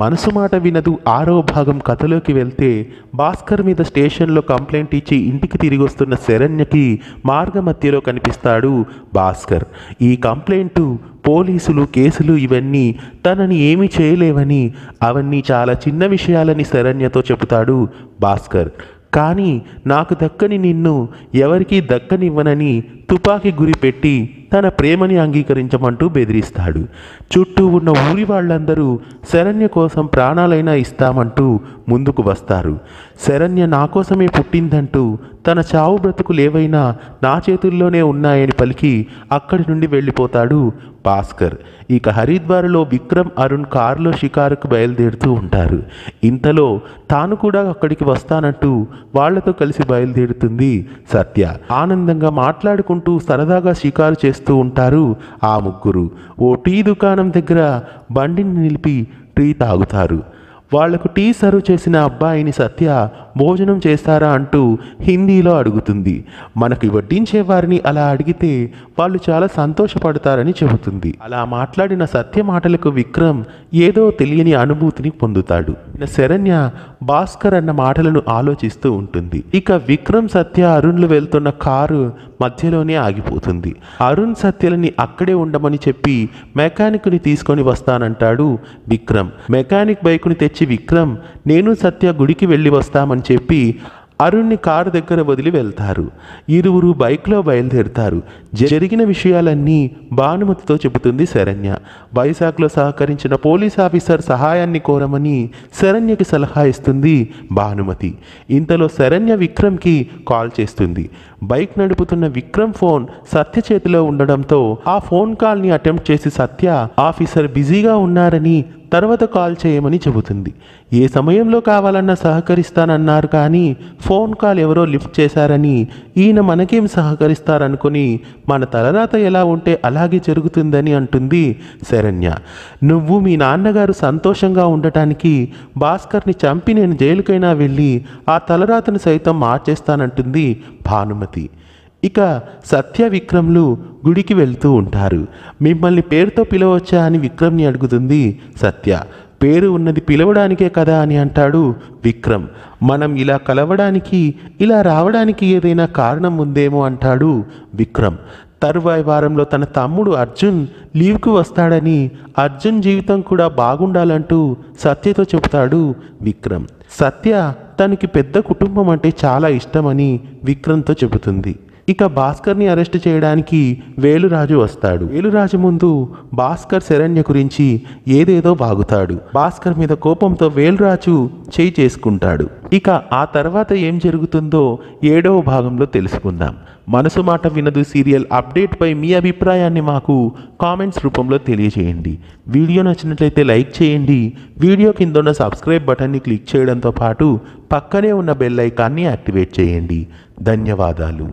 మనసు మాట వినదు 6వ భాగం కథలోకి వెళ్తే భాస్కర్ మీద స్టేషన్లో కంప్లైంట్ ఇచ్చి ఇంటికి తిరిగి వస్తున్న శరణ్యకి మార్గమధ్యలో కనిపిస్తాడు భాస్కర్. ఈ కంప్లైంటు పోలీసులు కేసులు ఇవన్నీ తనని ఏమీ చేయలేవని, అవన్నీ చాలా చిన్న విషయాలని శరణ్యతో చెబుతాడు భాస్కర్. కానీ నాకు దక్కని నిన్ను ఎవరికీ దక్కనివ్వనని తుపాకీ గురి పెట్టి తన ప్రేమని అంగీకరించమంటూ బెదిరిస్తాడు. చుట్టూ ఉన్న ఊరి వాళ్ళందరూ శరణ్య కోసం ప్రాణాలైనా ఇస్తామంటూ ముందుకు వస్తారు. శరణ్య నా కోసమే పుట్టిందంటూ తన చావు బ్రతుకులేవైనా నా చేతుల్లోనే ఉన్నాయని పలికి అక్కడి నుండి వెళ్ళిపోతాడు భాస్కర్. ఇక హరిద్వార్లో విక్రమ్ అరుణ్ కారులో షికారుకు బయలుదేరుతూ ఉంటారు. ఇంతలో తాను కూడా అక్కడికి వస్తానంటూ వాళ్లతో కలిసి బయలుదేరుతుంది సత్య. ఆనందంగా మాట్లాడుకుంటూ సరదాగా షికారు చేస్తూ ఉంటారు ఆ ముగ్గురు. ఓ టీ దుకాణం దగ్గర బండిని నిలిపి టీ తాగుతారు. వాళ్లకు టీ సర్వ్ చేసిన అబ్బాయిని సత్య భోజనం చేస్తారా అంటూ హిందీలో అడుగుతుంది. మనకి వడ్డించే వారిని అలా అడిగితే వాళ్ళు చాలా సంతోషపడతారని చెబుతుంది. అలా మాట్లాడిన సత్య మాటలకు విక్రమ్ ఏదో తెలియని అనుభూతిని పొందుతాడు. శరణ్య భాస్కర్ అన్న మాటలను ఆలోచిస్తూ ఉంటుంది. ఇక విక్రమ్ సత్య అరుణ్లు వెళ్తున్న కారు మధ్యలోనే ఆగిపోతుంది. అరుణ్ సత్యలని అక్కడే ఉండమని చెప్పి మెకానిక్ని తీసుకొని వస్తానంటాడు విక్రమ్. మెకానిక్ బైకుని తెచ్చి విక్రమ్ నేను సత్య గుడికి వెళ్ళి వస్తామని చెప్పి అరుణ్ని కారు దగ్గర వదిలి వెళ్తారు. ఇరువురు బైక్లో బయలుదేరుతారు. జరిగిన విషయాలన్నీ భానుమతితో చెబుతుంది శరణ్య. వైజాగ్లో సహకరించిన పోలీస్ ఆఫీసర్ సహాయాన్ని కోరమని శరణ్యకి సలహా ఇస్తుంది భానుమతి. ఇంతలో శరణ్య విక్రమ్కి కాల్ చేస్తుంది. బైక్ నడుపుతున్న విక్రమ్ ఫోన్ సత్య చేతిలో ఉండడంతో ఆ ఫోన్ కాల్ని అటెంప్ట్ చేసి సత్య ఆఫీసర్ బిజీగా ఉన్నారని తర్వాత కాల్ చేయమని చెబుతుంది. ఏ సమయంలో కావాలన్నా సహకరిస్తానన్నారు కానీ ఫోన్ కాల్ ఎవరో లిఫ్ట్ చేశారని ఈయన మనకేం సహకరిస్తారనుకుని మన తలరాత ఎలా ఉంటే అలాగే జరుగుతుందని అంటుంది శరణ్య. నువ్వు మీ నాన్నగారు సంతోషంగా ఉండటానికి భాస్కర్ని చంపి నేను జైలుకైనా వెళ్ళి ఆ తలరాతను సైతం మార్చేస్తానంటుంది భానుమతి. ఇక సత్య విక్రమ్లు గుడికి వెళ్తూ ఉంటారు. మిమ్మల్ని పేరుతో పిలవచ్చా అని విక్రమ్ని అడుగుతుంది సత్య. పేరు ఉన్నది పిలవడానికే కదా అని అంటాడు విక్రమ్. మనం ఇలా కలవడానికి ఇలా రావడానికి ఏదైనా కారణం ఉందేమో అంటాడు విక్రమ్. తరువాయి వారంలో తన తమ్ముడు అర్జున్ లీవ్కు వస్తాడని అర్జున్ జీవితం కూడా బాగుండాలంటూ సత్యతో చెబుతాడు విక్రమ్. సత్య తనకి పెద్ద కుటుంబం అంటే చాలా ఇష్టమని విక్రమ్తో చెబుతుంది. ఇక భాస్కర్ని అరెస్ట్ చేయడానికి వేలురాజు వస్తాడు. వేలురాజు ముందు భాస్కర్ శరణ్య గురించి ఏదేదో బాగుతాడు. భాస్కర్ మీద కోపంతో వేలురాజు చేయి చేసుకుంటాడు. ఇక ఆ తర్వాత ఏం జరుగుతుందో 7వ భాగంలో తెలుసుకుందాం. మనసు మాట వినదు సీరియల్ అప్డేట్పై మీ అభిప్రాయాన్ని మాకు కామెంట్స్ రూపంలో తెలియజేయండి. వీడియో నచ్చినట్లయితే లైక్ చేయండి. వీడియో కింద ఉన్న సబ్స్క్రైబ్ బటన్ని క్లిక్ చేయడంతో పాటు పక్కనే ఉన్న బెల్ ఐకాన్ని యాక్టివేట్ చేయండి. ధన్యవాదాలు.